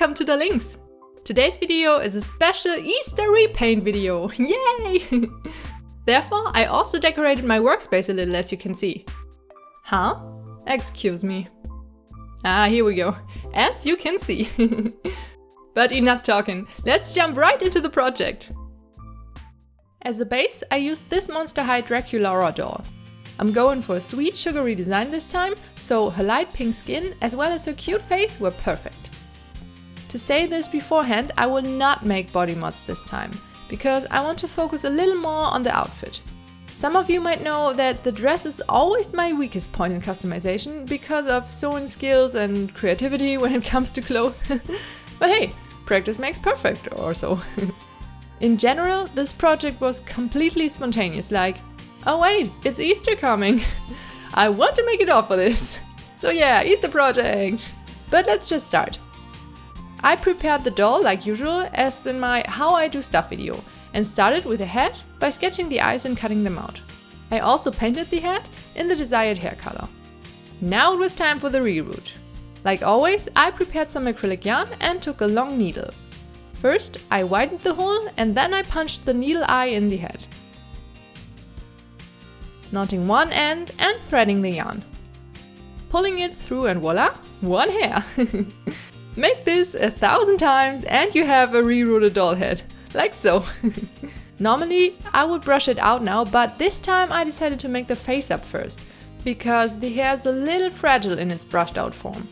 welcome to the links! Today's video is a special Easter repaint video, yay! Therefore, I also decorated my workspace a little, as you can see. Huh? Excuse me. Here we go. As you can see. But enough talking, let's jump right into the project. As a base, I used this Monster High Dracula doll. I'm going for a sweet, sugary design this time, so her light pink skin as well as her cute face were perfect. To say this beforehand, I will not make body mods this time, because I want to focus a little more on the outfit. Some of you might know that the dress is always my weakest point in customization because of sewing skills and creativity when it comes to clothes. But hey, practice makes perfect, or so. In general, this project was completely spontaneous, like, oh wait, it's Easter coming. I want to make it all for this. So yeah, Easter project. But let's just start. I prepared the doll like usual, as in my How I Do Stuff video, and started with the head by sketching the eyes and cutting them out. I also painted the head in the desired hair color. Now it was time for the reroot. Like always, I prepared some acrylic yarn and took a long needle. First, I widened the hole and then I punched the needle eye in the head. Knotting one end and threading the yarn. Pulling it through and voila, one hair! Make this 1,000 times and you have a rerooted doll head, like so. Normally I would brush it out now, but this time I decided to make the face up first, because the hair is a little fragile in its brushed out form.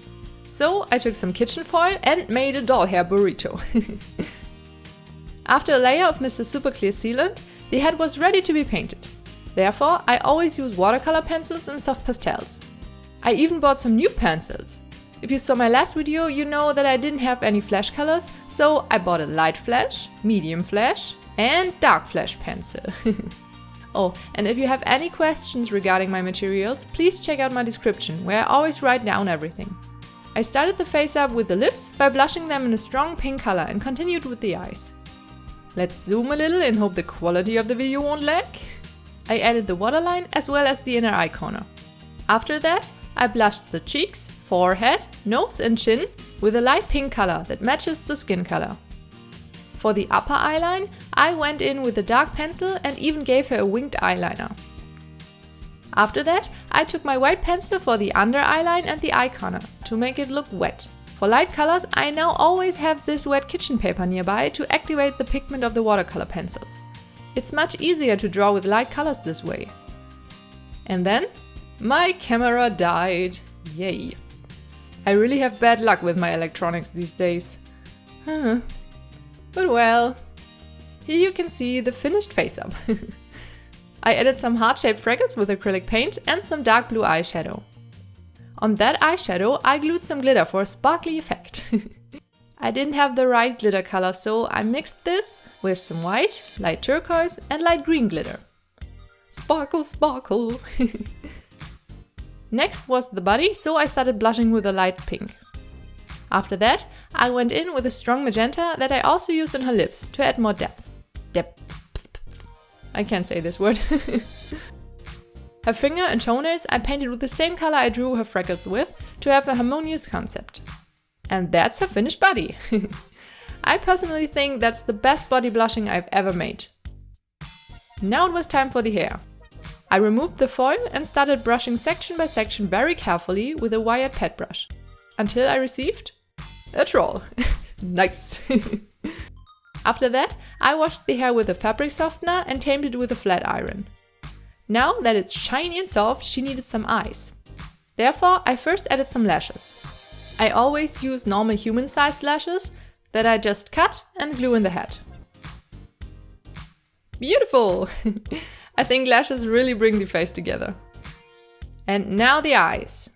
So I took some kitchen foil and made a doll hair burrito. After a layer of Mr. Super Clear sealant, the head was ready to be painted. Therefore, I always use watercolor pencils and soft pastels. I even bought some new pencils. If you saw my last video, you know that I didn't have any flash colors, so I bought a light flash, medium flash and dark flash pencil. Oh, and if you have any questions regarding my materials, please check out my description, where I always write down everything. I started the face up with the lips by blushing them in a strong pink color and continued with the eyes. Let's zoom a little and hope the quality of the video won't lag. I added the waterline as well as the inner eye corner. After that, I blushed the cheeks, forehead, nose and chin with a light pink color that matches the skin color. For the upper eyeline, I went in with a dark pencil and even gave her a winged eyeliner. After that, I took my white pencil for the under eyeline and the eye corner to make it look wet. For light colors, I now always have this wet kitchen paper nearby to activate the pigment of the watercolor pencils. It's much easier to draw with light colors this way. And then, my camera died. Yay. I really have bad luck with my electronics these days. But well, here you can see the finished face up. I added some heart-shaped freckles with acrylic paint and some dark blue eyeshadow. On that eyeshadow, I glued some glitter for a sparkly effect. I didn't have the right glitter color, so I mixed this with some white, light turquoise and light green glitter. Sparkle, sparkle! Next was the body, so I started blushing with a light pink. After that, I went in with a strong magenta that I also used on her lips to add more depth. I can't say this word. Her finger and toenails I painted with the same color I drew her freckles with to have a harmonious concept. And that's her finished body. I personally think that's the best body blushing I've ever made. Now it was time for the hair. I removed the foil and started brushing section by section very carefully with a wired pad brush, until I received a troll. Nice! After that, I washed the hair with a fabric softener and tamed it with a flat iron. Now that it's shiny and soft, she needed some eyes. Therefore, I first added some lashes. I always use normal human-sized lashes that I just cut and glue in the head. Beautiful! I think lashes really bring the face together. And now the eyes.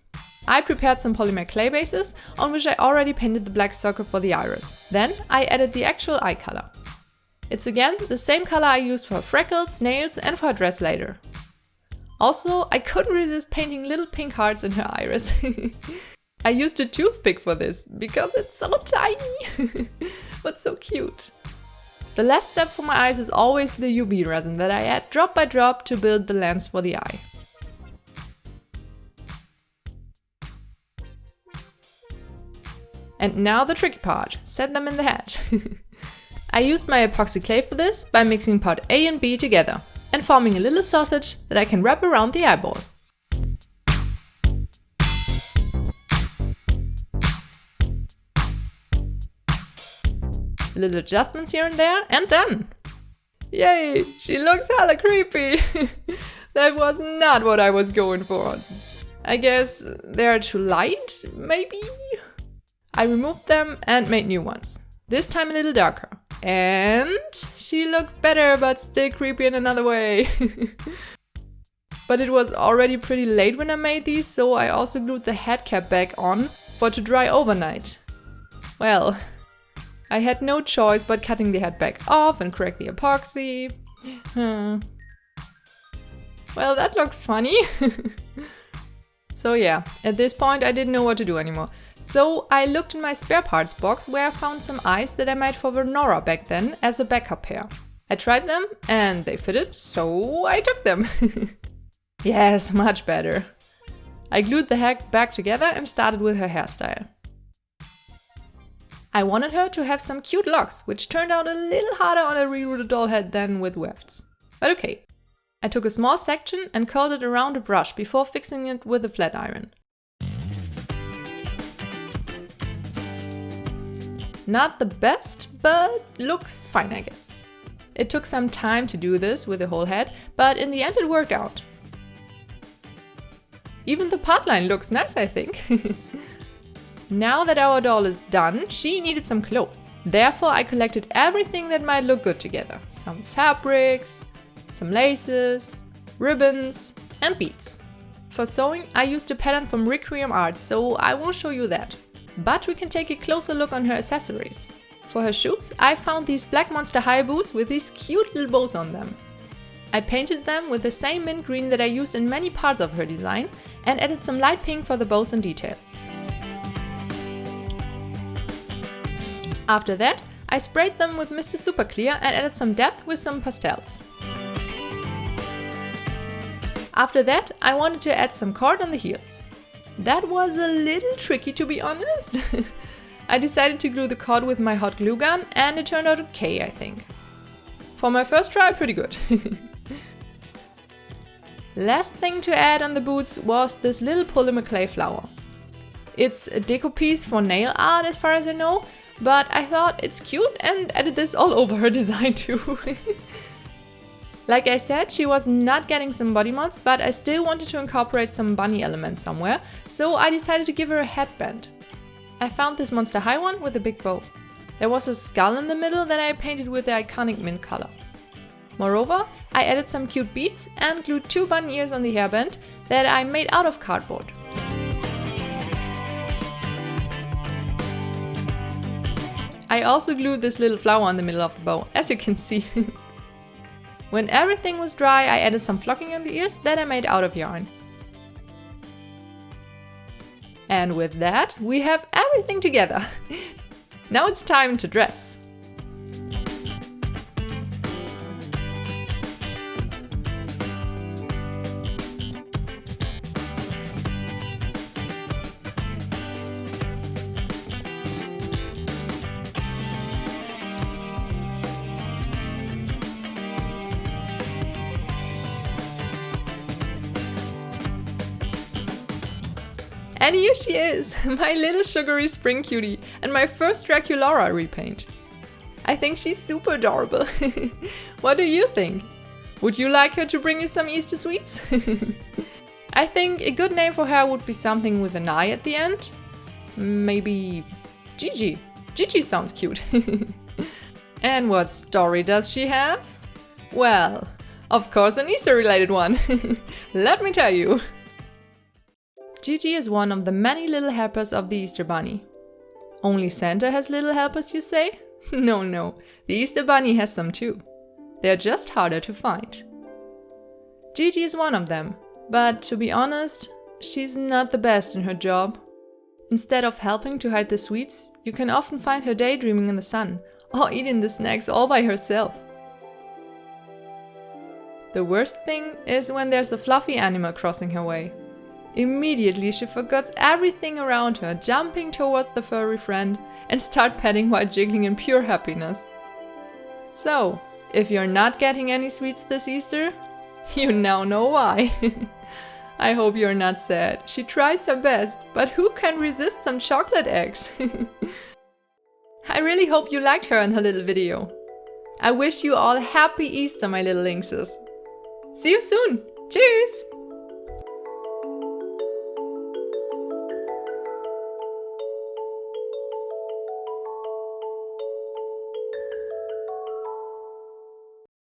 I prepared some polymer clay bases on which I already painted the black circle for the iris. Then I added the actual eye color. It's again the same color I used for her freckles, nails and for her dress later. Also, I couldn't resist painting little pink hearts in her iris. I used a toothpick for this because it's so tiny, but so cute. The last step for my eyes is always the UV resin that I add drop by drop to build the lens for the eye. And now the tricky part, set them in the hat. I used my epoxy clay for this by mixing part A and B together and forming a little sausage that I can wrap around the eyeball. Little adjustments here and there, and done! Yay! She looks hella creepy! That was not what I was going for. I guess they're too light, maybe? I removed them and made new ones. This time a little darker. And she looked better, but still creepy in another way. But it was already pretty late when I made these, so I also glued the head cap back on for it to dry overnight. Well, I had no choice but cutting the head back off and crack the epoxy. Well, that looks funny. So yeah, at this point I didn't know what to do anymore. So I looked in my spare parts box where I found some eyes that I made for Vernora back then as a backup pair. I tried them and they fitted, so I took them. Yes, much better. I glued the head back together and started with her hairstyle. I wanted her to have some cute locks, which turned out a little harder on a rerooted doll head than with wefts. But okay. I took a small section and curled it around a brush before fixing it with a flat iron. Not the best, but looks fine, I guess. It took some time to do this with the whole head, but in the end it worked out. Even the part line looks nice, I think. Now that our doll is done, she needed some clothes. Therefore, I collected everything that might look good together. Some fabrics, some laces, ribbons, and beads. For sewing, I used a pattern from Requiem Art, so I won't show you that. But we can take a closer look on her accessories. For her shoes, I found these Black Monster High boots with these cute little bows on them. I painted them with the same mint green that I used in many parts of her design and added some light pink for the bows and details. After that, I sprayed them with Mr. Super Clear and added some depth with some pastels. After that, I wanted to add some cord on the heels. That was a little tricky, to be honest. I decided to glue the cord with my hot glue gun and it turned out okay, I think. For my first try, pretty good. Last thing to add on the boots was this little polymer clay flower. It's a deco piece for nail art as far as I know, but I thought it's cute and added this all over her design too. Like I said, she was not getting some body mods, but I still wanted to incorporate some bunny elements somewhere, so I decided to give her a headband. I found this Monster High one with a big bow. There was a skull in the middle that I painted with the iconic mint color. Moreover, I added some cute beads and glued 2 bunny ears on the hairband that I made out of cardboard. I also glued this little flower on the middle of the bow, as you can see. When everything was dry, I added some flocking on the ears that I made out of yarn. And with that, we have everything together. Now it's time to dress. And here she is, my little sugary spring cutie and my first Draculaura repaint. I think she's super adorable. What do you think? Would you like her to bring you some Easter sweets? I think a good name for her would be something with an I at the end. Maybe Gigi. Gigi sounds cute. And what story does she have? Well, of course an Easter related one. Let me tell you. Gigi is one of the many little helpers of the Easter Bunny. Only Santa has little helpers, you say? No, the Easter Bunny has some too. They're just harder to find. Gigi is one of them, but to be honest, she's not the best in her job. Instead of helping to hide the sweets, you can often find her daydreaming in the sun or eating the snacks all by herself. The worst thing is when there's a fluffy animal crossing her way. Immediately she forgets everything around her, jumping toward the furry friend and start petting while jiggling in pure happiness. So, if you're not getting any sweets this Easter, you now know why. I hope you're not sad. She tries her best, but who can resist some chocolate eggs? I really hope you liked her and her little video. I wish you all a happy Easter, my little lynxes. See you soon. Tschüss!